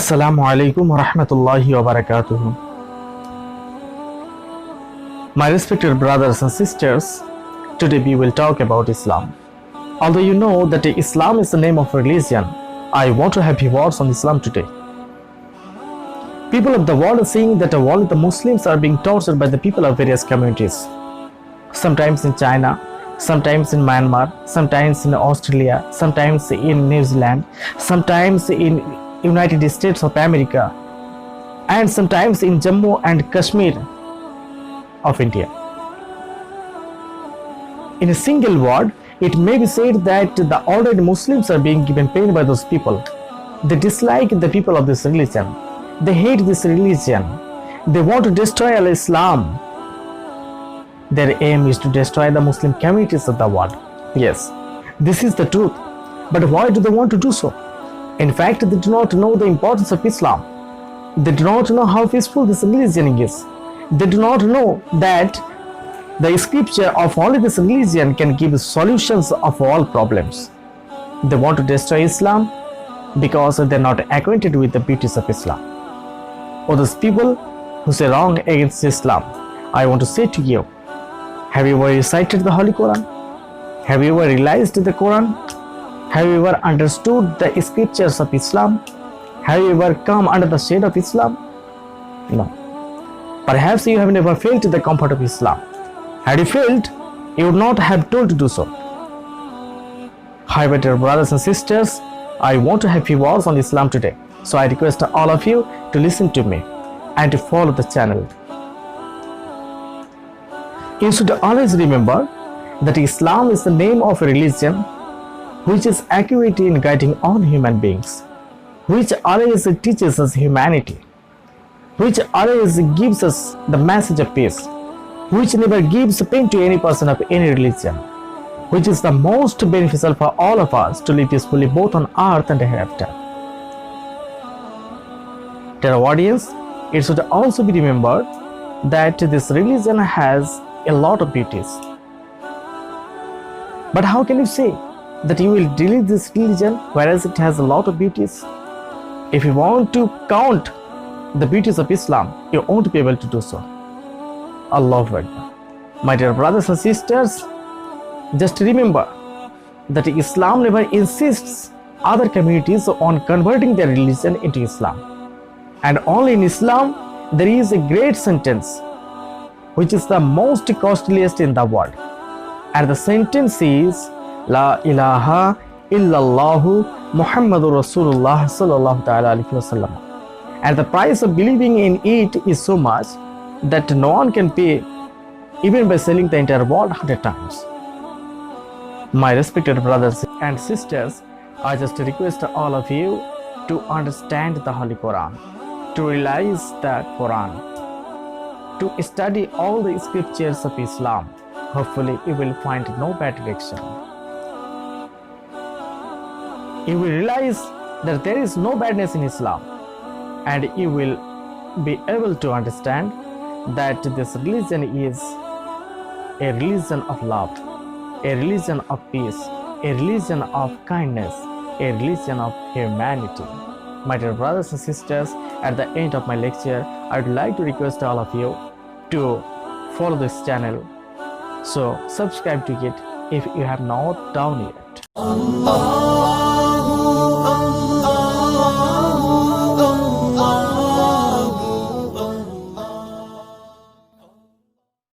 Assalamu alaikum wa rahmatullahi wa barakatuhu. My respected brothers and sisters, today we will talk about Islam. Although you know that Islam is the name of religion, I want to have few words on Islam today. People of the world are saying that all the Muslims are being tortured by the people of various communities. Sometimes in China, sometimes in Myanmar, sometimes in Australia, sometimes in New Zealand, sometimes in United States of America, and sometimes in Jammu and Kashmir of India. In a single word, it may be said that the already Muslims are being given pain by those people. They dislike the people of this religion. They hate this religion. They want to destroy Islam. Their aim is to destroy the Muslim communities of the world. Yes, this is the truth. But why do they want to do so? In fact, they do not know the importance of Islam. They do not know how peaceful this religion is. They do not know that the scripture of only this religion can give solutions of all problems. They want to destroy Islam because they are not acquainted with the beauties of Islam. Or those people who say wrong against Islam, I want to say to you, have you ever recited the Holy Quran? Have you ever realized the Quran? Have you ever understood the scriptures of Islam? Have you ever come under the shade of Islam? No. Perhaps you have never felt the comfort of Islam. Had you felt, you would not have told to do so. However, dear brothers and sisters, I want to have few words on Islam today. So I request all of you to listen to me and to follow the channel. You should always remember that Islam is the name of a religion which is accurate in guiding all human beings, which always teaches us humanity, which always gives us the message of peace, which never gives pain to any person of any religion, which is the most beneficial for all of us to live peacefully both on earth and hereafter. Dear audience, it should also be remembered that this religion has a lot of beauties. But how can you say that you will delete this religion whereas it has a lot of beauties? If you want to count the beauties of Islam, you won't be able to do so. Allahu Akbar. My dear brothers and sisters, just remember that Islam never insists other communities on converting their religion into Islam. And only in Islam there is a great sentence which is the most costliest in the world. And the sentence is La ilaha illallahu Muhammadur Rasulullah sallallahu ta'ala alayhi wasallam. And the price of believing in it is so much that no one can pay even by selling the entire world 100 times. My respected brothers and sisters, I just request all of you to understand the Holy Quran, to realize the Quran, to study all the scriptures of Islam. Hopefully you will find no bad direction. You will realize that there is no badness in Islam, and you will be able to understand that this religion is a religion of love, a religion of peace, a religion of kindness, a religion of humanity. My dear brothers and sisters, at the end of my lecture, I would like to request all of you to follow this channel. So subscribe to it if you have not done yet.